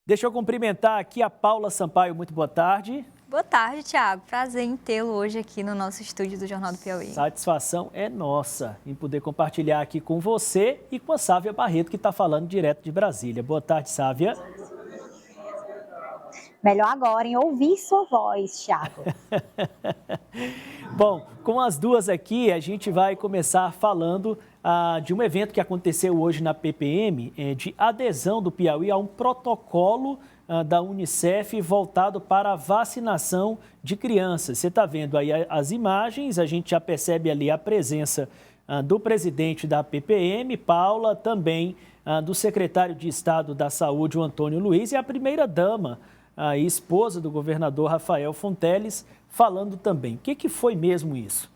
Deixa eu cumprimentar aqui a Paula Sampaio. Muito boa tarde. Boa tarde, Thiago. Prazer em tê-lo hoje aqui no nosso estúdio do Jornal do Piauí. Satisfação é nossa em poder compartilhar aqui com você e com a Sávia Barreto, que está falando direto de Brasília. Boa tarde, Sávia. Melhor agora em ouvir sua voz, Thiago. Bom, com as duas aqui, a gente vai começar falando de um evento que aconteceu hoje na PPM, de adesão do Piauí a um protocolo da Unicef voltado para a vacinação de crianças. Você está vendo aí as imagens, a gente já percebe ali a presença do presidente da PPM, Paula, também do secretário de Estado da Saúde, o Antônio Luiz, e a primeira-dama, a esposa do governador Rafael Fonteles, falando também. O que foi mesmo isso?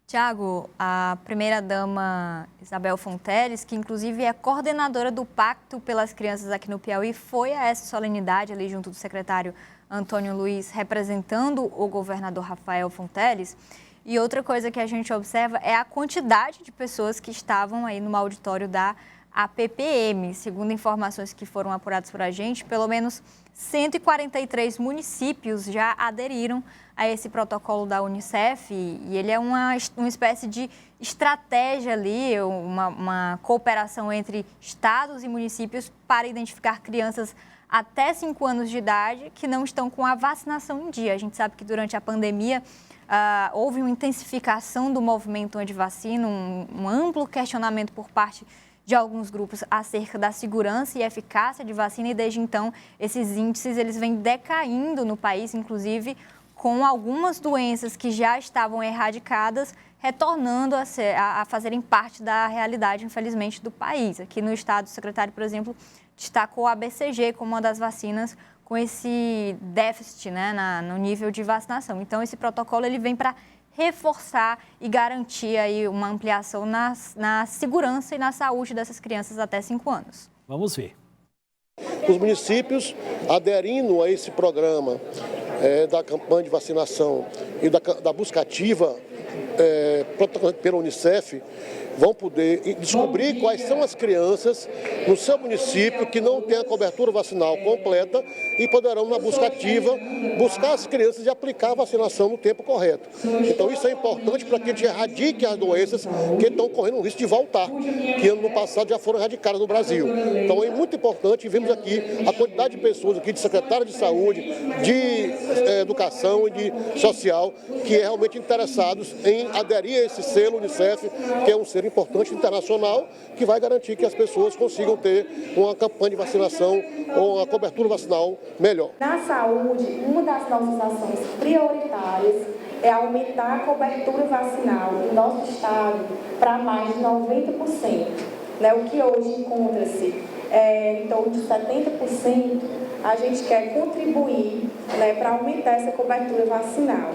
Tiago, a primeira-dama Isabel Fonteles, que inclusive é coordenadora do Pacto pelas Crianças aqui no Piauí, foi a essa solenidade ali junto do secretário Antônio Luiz, representando o governador Rafael Fonteles. E outra coisa que a gente observa é a quantidade de pessoas que estavam aí no auditório da APPM. Segundo informações que foram apuradas por a gente, pelo menos 143 municípios já aderiram a esse protocolo da Unicef e ele é uma espécie de estratégia ali, uma cooperação entre estados e municípios para identificar crianças até 5 anos de idade que não estão com a vacinação em dia. A gente sabe que durante a pandemia houve uma intensificação do movimento anti-vacina, um amplo questionamento por parte de alguns grupos acerca da segurança e eficácia de vacina e desde então esses índices eles vêm decaindo no país, inclusive com algumas doenças que já estavam erradicadas retornando a fazerem parte da realidade, infelizmente, do país. Aqui no estado, o secretário, por exemplo, destacou a BCG como uma das vacinas com esse déficit, né, no nível de vacinação. Então, esse protocolo ele vem para reforçar e garantir aí uma ampliação na segurança e na saúde dessas crianças até 5 anos. Vamos ver. Os municípios aderindo a esse programa da campanha de vacinação e da busca ativa pela Unicef, vão poder descobrir quais são as crianças no seu município que não têm a cobertura vacinal completa e poderão, na busca ativa, buscar as crianças e aplicar a vacinação no tempo correto. Então isso é importante para que a gente erradique as doenças que estão correndo o risco de voltar, que ano passado já foram erradicadas no Brasil. Então é muito importante, e vimos aqui a quantidade de pessoas aqui, de secretários de saúde, de educação e de social, que é realmente interessados em aderir a esse selo Unicef, que é um selo importante internacional, que vai garantir que as pessoas consigam ter uma campanha de vacinação ou uma cobertura vacinal melhor. Na saúde, uma das nossas ações prioritárias é aumentar a cobertura vacinal no nosso estado para mais de 90%, né? O que hoje encontra-se em torno de 70%, a gente quer contribuir, né, para aumentar essa cobertura vacinal.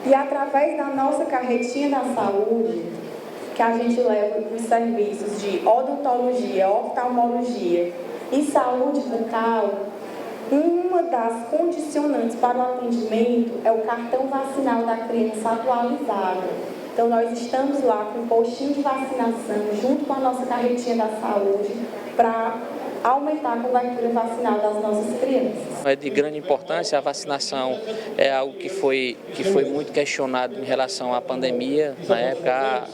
E através da nossa carretinha da saúde, que a gente leva para os serviços de odontologia, oftalmologia e saúde bucal, uma das condicionantes para o atendimento é o cartão vacinal da criança atualizado. Então, nós estamos lá com um postinho de vacinação, junto com a nossa carretinha da saúde, para aumentar a cobertura vacinal das nossas crianças. É de grande importância, a vacinação é algo que foi muito questionado em relação à pandemia. Na época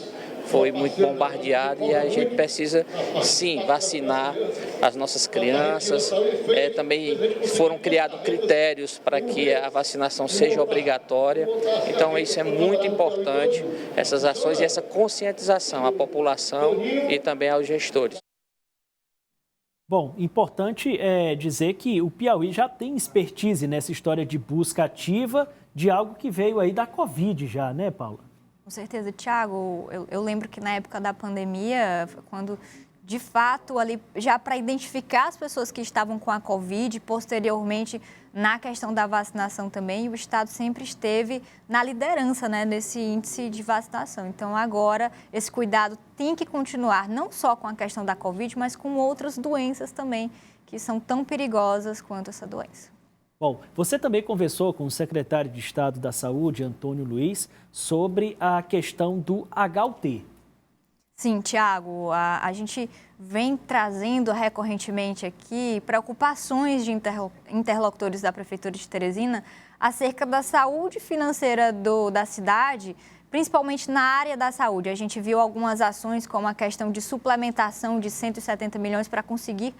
foi muito bombardeado e a gente precisa, sim, vacinar as nossas crianças. Também foram criados critérios para que a vacinação seja obrigatória. Então, isso é muito importante, essas ações e essa conscientização à população e também aos gestores. Bom, importante é dizer que o Piauí já tem expertise nessa história de busca ativa de algo que veio aí da Covid já, né, Paula? Com certeza, Thiago. Eu lembro que na época da pandemia, quando de fato ali já para identificar as pessoas que estavam com a Covid, posteriormente na questão da vacinação também, o Estado sempre esteve na liderança, né, desse índice de vacinação. Então agora esse cuidado tem que continuar não só com a questão da Covid, mas com outras doenças também que são tão perigosas quanto essa doença. Bom, você também conversou com o secretário de Estado da Saúde, Antônio Luiz, sobre a questão do HUT. Sim, Tiago, a gente vem trazendo recorrentemente aqui preocupações de interlocutores da Prefeitura de Teresina acerca da saúde financeira da cidade, principalmente na área da saúde. A gente viu algumas ações como a questão de suplementação de 170 milhões para conseguir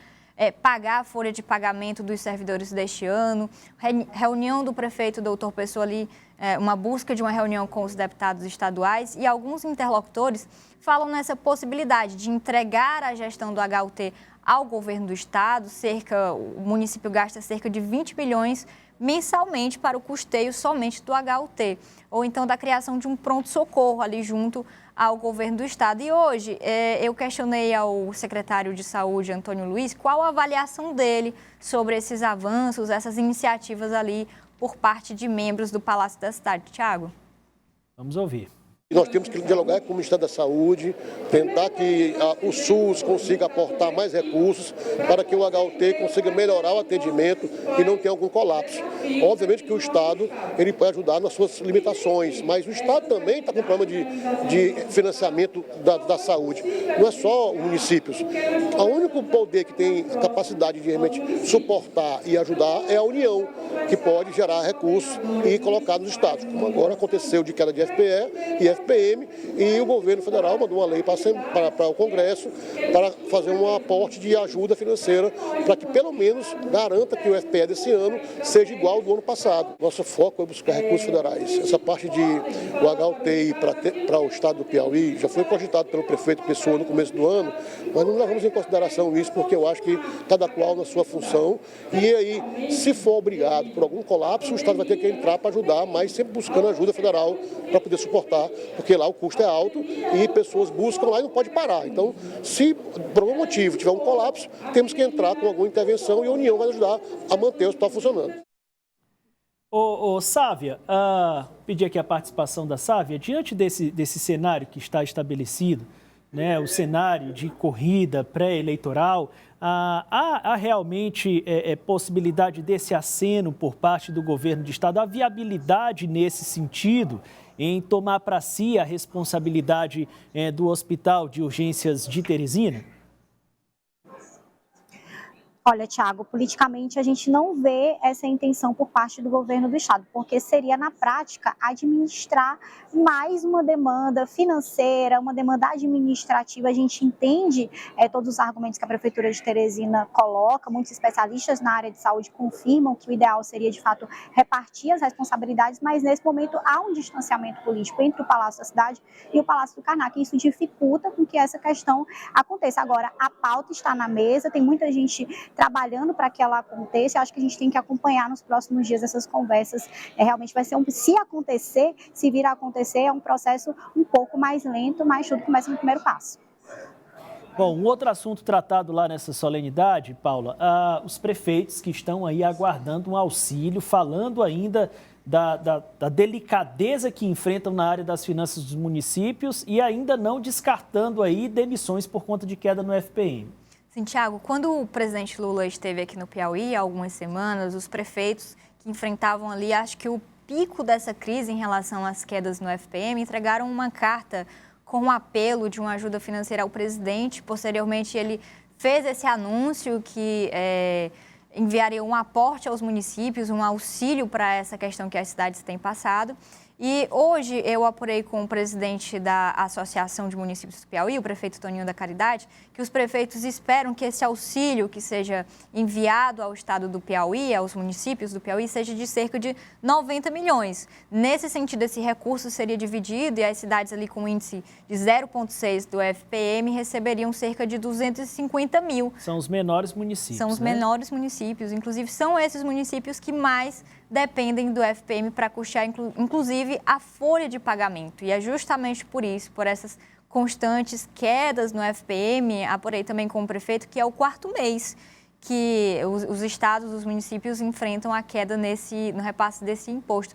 pagar a folha de pagamento dos servidores deste ano, reunião do prefeito doutor Pessoa ali, uma busca de uma reunião com os deputados estaduais, e alguns interlocutores falam nessa possibilidade de entregar a gestão do HUT ao governo do estado. O município gasta cerca de 20 milhões mensalmente para o custeio somente do HUT, ou então da criação de um pronto-socorro ali junto ao governo do estado. E hoje eu questionei ao secretário de Saúde, Antônio Luiz, qual a avaliação dele sobre esses avanços, essas iniciativas ali por parte de membros do Palácio da Cidade. Tiago? Vamos ouvir. Nós temos que dialogar com o Ministério da Saúde, tentar que o SUS consiga aportar mais recursos para que o HUT consiga melhorar o atendimento e não tenha algum colapso. Obviamente que o Estado ele pode ajudar nas suas limitações, mas o Estado também está com problema de financiamento da saúde. Não é só os municípios. O único poder que tem capacidade de realmente suportar e ajudar é a União, que pode gerar recursos e colocar nos estados, como agora aconteceu de queda de FPE e FPM, e o governo federal mandou uma lei para o Congresso para fazer um aporte de ajuda financeira para que pelo menos garanta que o FPE desse ano seja igual ao do ano passado. Nosso foco é buscar recursos federais. Essa parte de o HUT para o estado do Piauí já foi cogitado pelo prefeito Pessoa no começo do ano, mas não levamos em consideração isso porque eu acho que cada qual na sua função, e aí, se for obrigado por algum colapso, o estado vai ter que entrar para ajudar, mas sempre buscando ajuda federal para poder suportar, porque lá o custo é alto e pessoas buscam lá e não pode parar. Então, se por algum motivo tiver um colapso, temos que entrar com alguma intervenção e a União vai ajudar a manter o hospital funcionando. Sávia, pedir aqui a participação da Sávia. Diante desse cenário que está estabelecido, né, o cenário de corrida pré-eleitoral, há realmente possibilidade desse aceno por parte do governo de estado, a viabilidade nesse sentido, em tomar para si a responsabilidade do Hospital de Urgências de Teresina? Olha, Tiago, politicamente a gente não vê essa intenção por parte do governo do estado, porque seria, na prática, administrar mais uma demanda financeira, uma demanda administrativa. A gente entende todos os argumentos que a Prefeitura de Teresina coloca, muitos especialistas na área de saúde confirmam que o ideal seria, de fato, repartir as responsabilidades, mas nesse momento há um distanciamento político entre o Palácio da Cidade e o Palácio do Karnak, e isso dificulta com que essa questão aconteça. Agora, a pauta está na mesa, tem muita gente trabalhando para que ela aconteça. Acho que a gente tem que acompanhar nos próximos dias essas conversas. Realmente vai ser se acontecer, se vir a acontecer, é um processo um pouco mais lento, mas tudo começa no primeiro passo. Bom, um outro assunto tratado lá nessa solenidade, Paula, os prefeitos que estão aí aguardando um auxílio, falando ainda da delicadeza que enfrentam na área das finanças dos municípios e ainda não descartando aí demissões por conta de queda no FPM. Sim, Tiago, quando o presidente Lula esteve aqui no Piauí há algumas semanas, os prefeitos que enfrentavam ali, acho que o pico dessa crise em relação às quedas no FPM, entregaram uma carta com um apelo de uma ajuda financeira ao presidente. Posteriormente, ele fez esse anúncio que enviaria um aporte aos municípios, um auxílio para essa questão que as cidades têm passado. E hoje eu apurei com o presidente da Associação de Municípios do Piauí, o prefeito Toninho da Caridade, que os prefeitos esperam que esse auxílio que seja enviado ao estado do Piauí, aos municípios do Piauí, seja de cerca de 90 milhões. Nesse sentido, esse recurso seria dividido e as cidades ali com índice de 0,6 do FPM receberiam cerca de 250 mil. São os menores municípios. São os menores municípios, inclusive são esses municípios que mais dependem do FPM para custear, inclusive, a folha de pagamento. E é justamente por isso, por essas constantes quedas no FPM, apurei também com o prefeito, que é o quarto mês que os estados, os municípios enfrentam a queda no repasse desse imposto.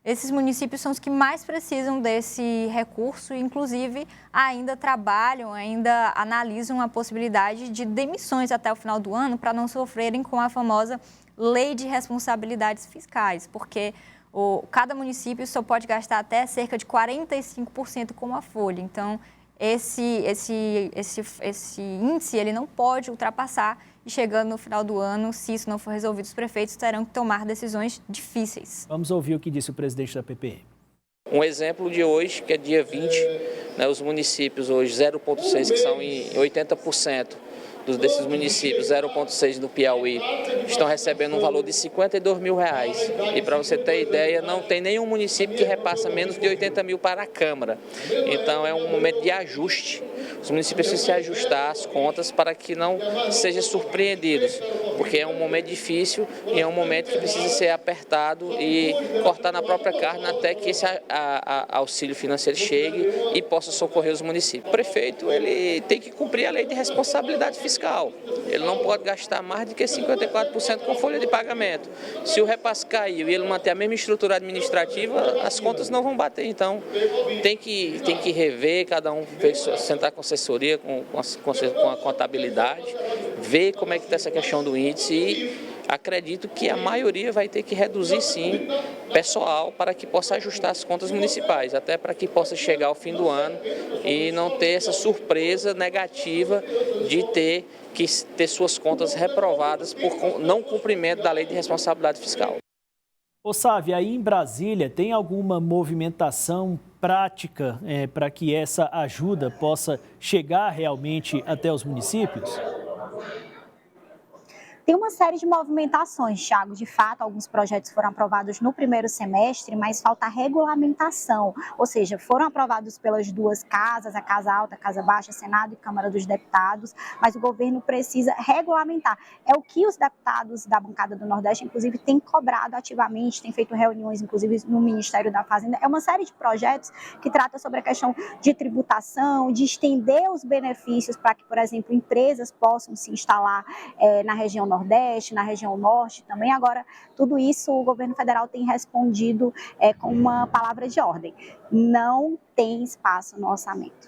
Esses municípios são os que mais precisam desse recurso e, inclusive, ainda trabalham, ainda analisam a possibilidade de demissões até o final do ano para não sofrerem com a famosa lei de responsabilidades fiscais, porque cada município só pode gastar até cerca de 45% com a folha. Então, esse índice ele não pode ultrapassar e chegando no final do ano, se isso não for resolvido, os prefeitos terão que tomar decisões difíceis. Vamos ouvir o que disse o presidente da PPM. Um exemplo de hoje, que é dia 20, né, os municípios hoje 0,6, que são em 80% desses municípios, 0,6 do Piauí, estão recebendo um valor de R$52 mil. E para você ter ideia, não tem nenhum município que repassa menos de 80 mil para a Câmara. Então é um momento de ajuste. Os municípios precisam se ajustar às contas para que não sejam surpreendidos, porque é um momento difícil e é um momento que precisa ser apertado e cortar na própria carne até que esse auxílio financeiro chegue e possa socorrer os municípios. O prefeito ele tem que cumprir a lei de responsabilidade fiscal. Ele não pode gastar mais do que 54% com folha de pagamento. Se o repasse caiu e ele manter a mesma estrutura administrativa, as contas não vão bater. Então, tem que rever, cada um sentar com assessoria, com a contabilidade, ver como é que está essa questão do índice e acredito que a maioria vai ter que reduzir, sim, pessoal para que possa ajustar as contas municipais, até para que possa chegar ao fim do ano e não ter essa surpresa negativa de ter que ter suas contas reprovadas por não cumprimento da lei de responsabilidade fiscal. Ô Sávio, aí em Brasília tem alguma movimentação prática para que essa ajuda possa chegar realmente até os municípios? Tem uma série de movimentações, Thiago. De fato, alguns projetos foram aprovados no primeiro semestre, mas falta regulamentação. Ou seja, foram aprovados pelas duas casas, a Casa Alta, a Casa Baixa, Senado e Câmara dos Deputados, mas o governo precisa regulamentar. É o que os deputados da bancada do Nordeste, inclusive, têm cobrado ativamente, têm feito reuniões, inclusive, no Ministério da Fazenda. É uma série de projetos que trata sobre a questão de tributação, de estender os benefícios para que, por exemplo, empresas possam se instalar na região Nordeste, na região Norte também. Agora, tudo isso o governo federal tem respondido com uma palavra de ordem. Não tem espaço no orçamento.